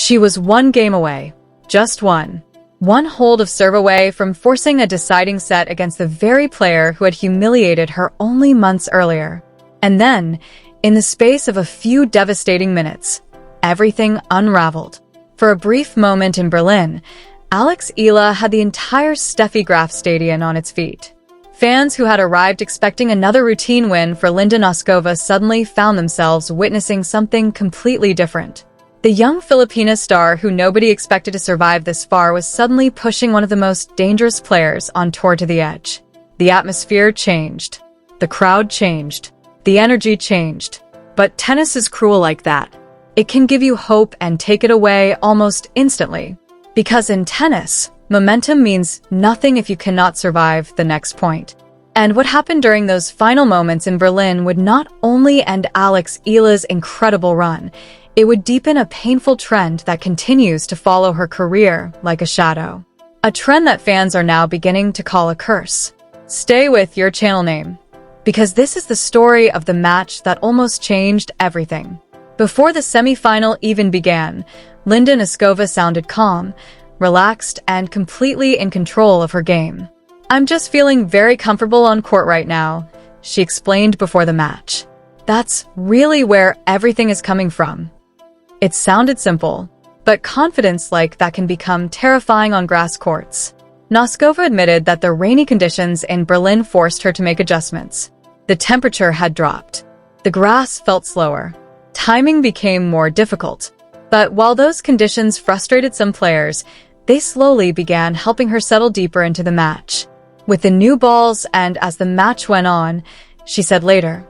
She was one game away. Just one. One hold of serve away from forcing a deciding set against the very player who had humiliated her only months earlier. And then, in the space of a few devastating minutes, everything unraveled. For a brief moment in Berlin, Alex Eala had the entire Steffi Graf Stadion on its feet. Fans who had arrived expecting another routine win for Linda Noskova suddenly found themselves witnessing something completely different. The young Filipino star who nobody expected to survive this far was suddenly pushing one of the most dangerous players on tour to the edge. The atmosphere changed. The crowd changed. The energy changed. But tennis is cruel like that. It can give you hope and take it away almost instantly. Because in tennis, momentum means nothing if you cannot survive the next point. And what happened during those final moments in Berlin would not only end Alex Eala's incredible run, it would deepen a painful trend that continues to follow her career like a shadow. A trend that fans are now beginning to call a curse. Stay with your channel name, because this is the story of the match that almost changed everything. Before the semi-final even began, Linda Noskova sounded calm, relaxed, and completely in control of her game. "I'm just feeling very comfortable on court right now," she explained before the match. That's really where everything is coming from. It sounded simple, but confidence like that can become terrifying on grass courts. Noskova admitted that the rainy conditions in Berlin forced her to make adjustments. The temperature had dropped. The grass felt slower. Timing became more difficult. But while those conditions frustrated some players, they slowly began helping her settle deeper into the match. With the new balls and as the match went on, she said later,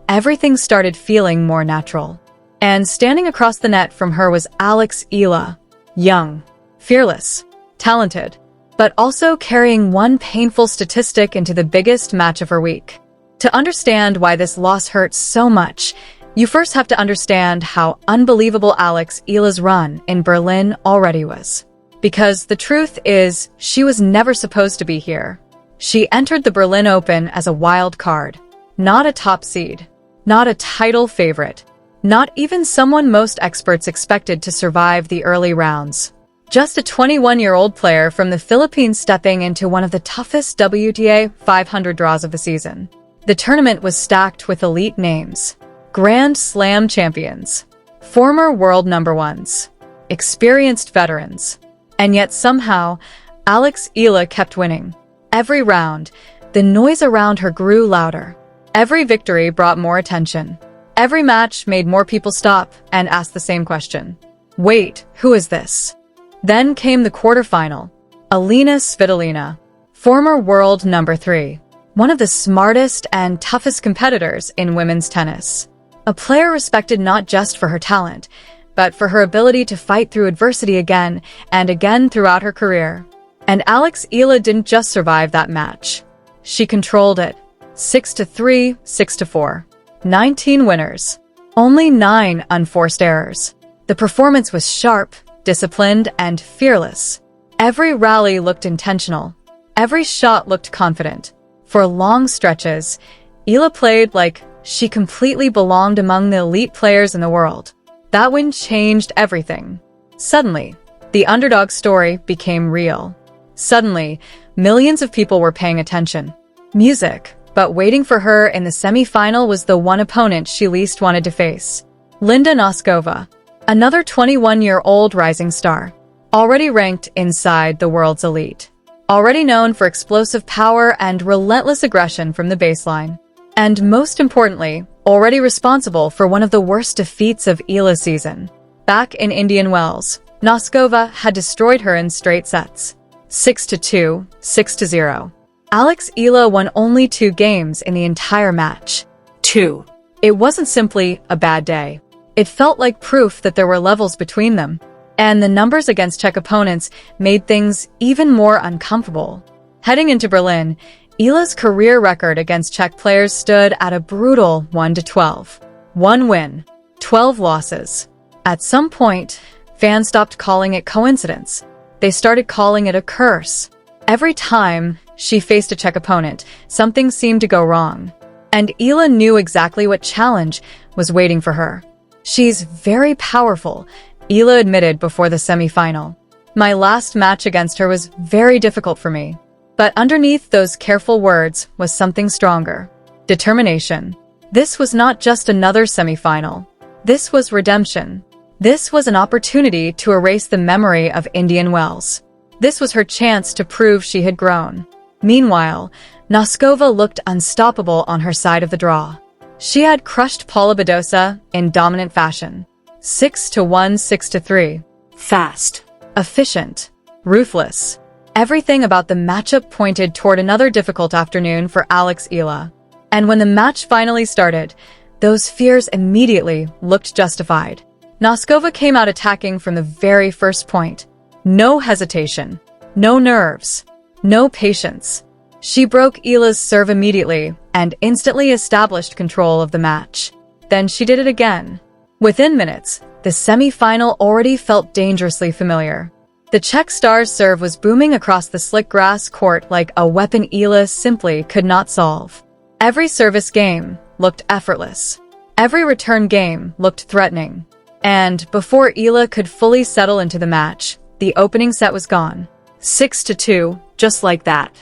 everything started feeling more natural. And standing across the net from her was Alex Eala, young, fearless, talented, but also carrying one painful statistic into the biggest match of her week. To understand why this loss hurts so much, you first have to understand how unbelievable Alex Eala's run in Berlin already was. Because the truth is, she was never supposed to be here. She entered the Berlin Open as a wild card, not a top seed, not a title favorite, not even someone most experts expected to survive the early rounds. Just a 21-year-old player from the Philippines stepping into one of the toughest WTA 500 draws of the season. The tournament was stacked with elite names. Grand Slam champions, former world number ones, experienced veterans. And yet somehow, Alex Eala kept winning. Every round, the noise around her grew louder. Every victory brought more attention. Every match made more people stop and ask the same question. Wait, who is this? Then came the quarterfinal. Alina Svitolina, former world number 3, one of the smartest and toughest competitors in women's tennis. A player respected not just for her talent, but for her ability to fight through adversity again and again throughout her career. And Alex Eala didn't just survive that match. She controlled it. 6-3, 6-4. 19 winners. Only 9 unforced errors. The performance was sharp, disciplined, and fearless. Every rally looked intentional. Every shot looked confident. For long stretches, Eala played like she completely belonged among the elite players in the world. That win changed everything. Suddenly, the underdog story became real. Suddenly, millions of people were paying attention. Music, but waiting for her in the semi-final was the one opponent she least wanted to face. Linda Noskova, another 21-year-old rising star, already ranked inside the world's elite. Already known for explosive power and relentless aggression from the baseline. And most importantly, already responsible for one of the worst defeats of Eala's season. Back in Indian Wells, Noskova had destroyed her in straight sets. 6-2, 6-0. Alex Eala won only 2 games in the entire match. 2. It wasn't simply a bad day. It felt like proof that there were levels between them. And the numbers against Czech opponents made things even more uncomfortable. Heading into Berlin, Eala's career record against Czech players stood at a brutal 1-12. 1 win, 12 losses. At some point, fans stopped calling it coincidence. They started calling it a curse. Every time she faced a Czech opponent, something seemed to go wrong. And Eala knew exactly what challenge was waiting for her. She's very powerful, Eala admitted before the semi-final. My last match against her was very difficult for me. But underneath those careful words was something stronger. Determination. This was not just another semi-final. This was redemption. This was an opportunity to erase the memory of Indian Wells. This was her chance to prove she had grown. Meanwhile, Noskova looked unstoppable on her side of the draw. She had crushed Paula Badosa in dominant fashion. 6-1, 6-3. Fast. Efficient. Ruthless. Everything about the matchup pointed toward another difficult afternoon for Alex Eala. And when the match finally started, those fears immediately looked justified. Noskova came out attacking from the very first point. No hesitation. No nerves. No patience. She broke Eala's serve immediately and instantly established control of the match. Then she did it again. Within minutes, the semi-final already felt dangerously familiar. The Czech star's serve was booming across the slick grass court like a weapon Eala simply could not solve. Every service game looked effortless. Every return game looked threatening. And before Eala could fully settle into the match, the opening set was gone. 6-2, just like that.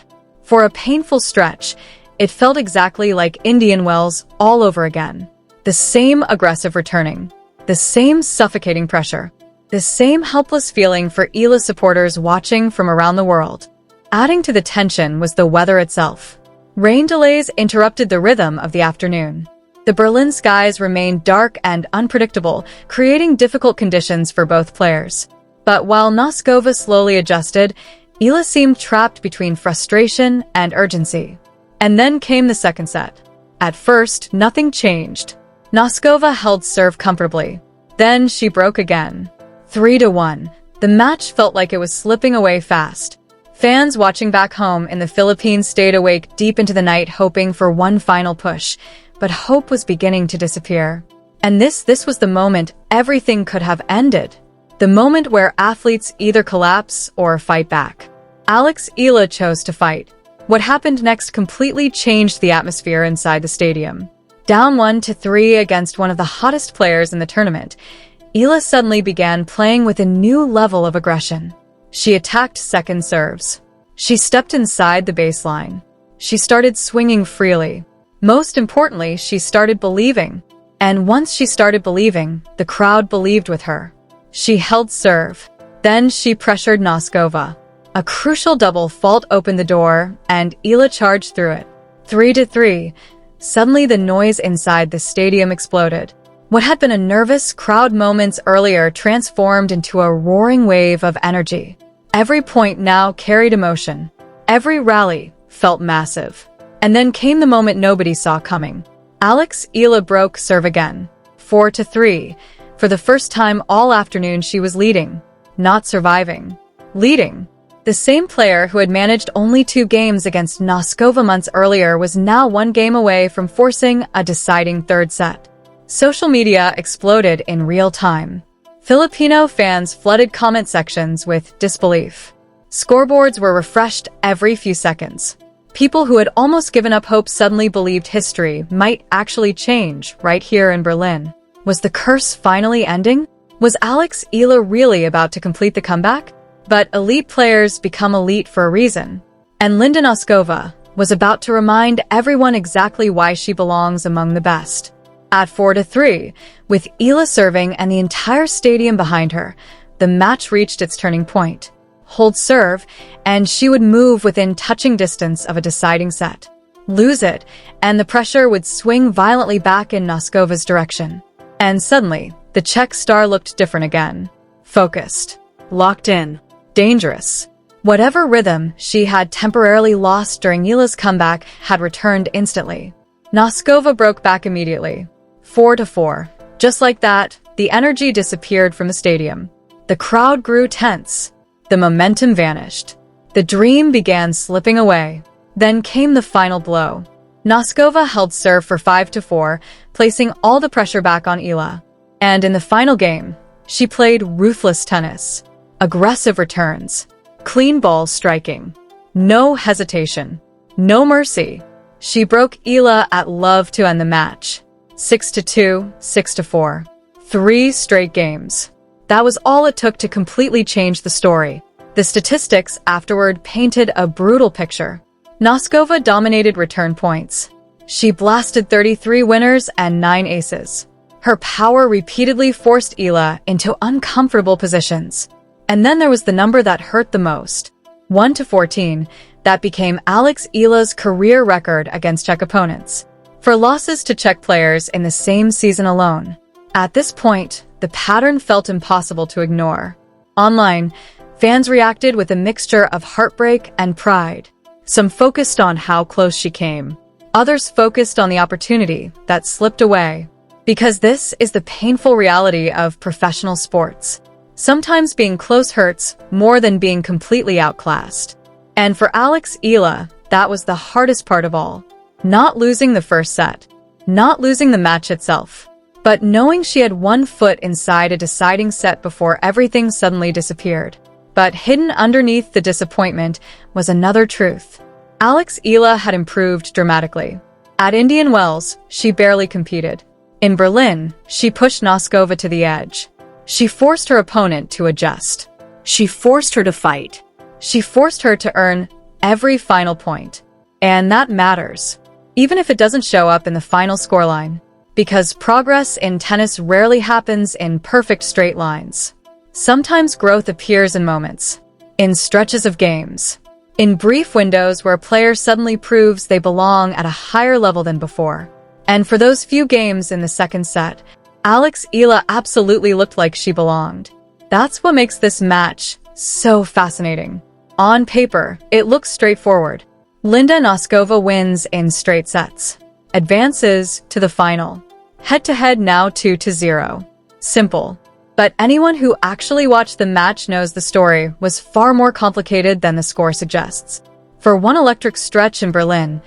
For a painful stretch, it felt exactly like Indian Wells all over again. The same aggressive returning. The same suffocating pressure. The same helpless feeling for Eala supporters watching from around the world. Adding to the tension was the weather itself. Rain delays interrupted the rhythm of the afternoon. The Berlin skies remained dark and unpredictable, creating difficult conditions for both players. But while Noskova slowly adjusted, Eala seemed trapped between frustration and urgency. And then came the second set. At first, nothing changed. Noskova held serve comfortably. Then she broke again. 3-1. The match felt like it was slipping away fast. Fans watching back home in the Philippines stayed awake deep into the night hoping for one final push, but hope was beginning to disappear. And this was the moment everything could have ended. The moment where athletes either collapse or fight back. Alex Eala chose to fight. What happened next completely changed the atmosphere inside the stadium. Down 1-3 against one of the hottest players in the tournament, Eala suddenly began playing with a new level of aggression. She attacked second serves. She stepped inside the baseline. She started swinging freely. Most importantly, she started believing. And once she started believing, the crowd believed with her. She held serve. Then she pressured Noskova. A crucial double fault opened the door, and Eala charged through it. 3-3. Suddenly the noise inside the stadium exploded. What had been a nervous crowd moments earlier transformed into a roaring wave of energy. Every point now carried emotion. Every rally felt massive. And then came the moment nobody saw coming. Alex Eala broke serve again. 4-3. For the first time all afternoon she was leading. Not surviving. Leading. The same player who had managed only 2 games against Noskova months earlier was now 1 game away from forcing a deciding third set. Social media exploded in real time. Filipino fans flooded comment sections with disbelief. Scoreboards were refreshed every few seconds. People who had almost given up hope suddenly believed history might actually change right here in Berlin. Was the curse finally ending? Was Alex Eala really about to complete the comeback? But elite players become elite for a reason. And Linda Noskova was about to remind everyone exactly why she belongs among the best. At 4-3, with Eala serving and the entire stadium behind her, the match reached its turning point. Hold serve, and she would move within touching distance of a deciding set. Lose it, and the pressure would swing violently back in Noskova's direction. And suddenly, the Czech star looked different again. Focused. Locked in. Dangerous. Whatever rhythm she had temporarily lost during Eala's comeback had returned instantly. Noskova broke back immediately. 4-4. Just like that, the energy disappeared from the stadium. The crowd grew tense. The momentum vanished. The dream began slipping away. Then came the final blow. Noskova held serve for 5-4, placing all the pressure back on Eala. And in the final game, she played ruthless tennis. Aggressive returns. Clean ball striking. No hesitation. No mercy. She broke Eala at love to end the match. 6-2, 6-4. 3 straight games. That was all it took to completely change the story. The statistics afterward painted a brutal picture. Noskova dominated return points. She blasted 33 winners and 9 aces. Her power repeatedly forced Eala into uncomfortable positions. And then there was the number that hurt the most. 1-14, that became Alex Eala's career record against Czech opponents. For losses to Czech players in the same season alone. At this point, the pattern felt impossible to ignore. Online, fans reacted with a mixture of heartbreak and pride. Some focused on how close she came. Others focused on the opportunity that slipped away. Because this is the painful reality of professional sports. Sometimes being close hurts more than being completely outclassed. And for Alex Eala, that was the hardest part of all. Not losing the first set. Not losing the match itself. But knowing she had one foot inside a deciding set before everything suddenly disappeared. But hidden underneath the disappointment was another truth. Alex Eala had improved dramatically. At Indian Wells, she barely competed. In Berlin, she pushed Noskova to the edge. She forced her opponent to adjust. She forced her to fight. She forced her to earn every final point. And that matters. Even if it doesn't show up in the final scoreline. Because progress in tennis rarely happens in perfect straight lines. Sometimes growth appears in moments. In stretches of games. In brief windows where a player suddenly proves they belong at a higher level than before. And for those few games in the second set, Alex Eala absolutely looked like she belonged. That's what makes this match so fascinating. On paper, it looks straightforward. Linda Noskova wins in straight sets. Advances to the final. Head-to-head now 2-0. Simple. But anyone who actually watched the match knows the story was far more complicated than the score suggests. For one electric stretch in Berlin,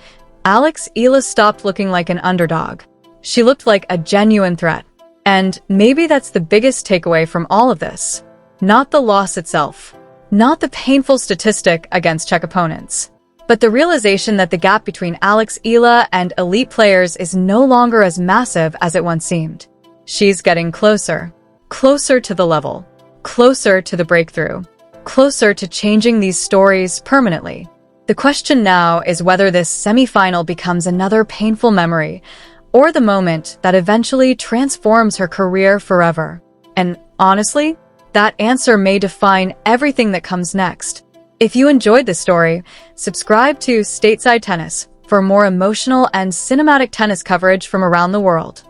Alex Eala stopped looking like an underdog. She looked like a genuine threat. And maybe that's the biggest takeaway from all of this. Not the loss itself. Not the painful statistic against Czech opponents. But the realization that the gap between Alex Eala and elite players is no longer as massive as it once seemed. She's getting closer. Closer to the level. Closer to the breakthrough. Closer to changing these stories permanently. The question now is whether this semi-final becomes another painful memory, or the moment that eventually transforms her career forever. And honestly, that answer may define everything that comes next. If you enjoyed this story, subscribe to Stateside Tennis for more emotional and cinematic tennis coverage from around the world.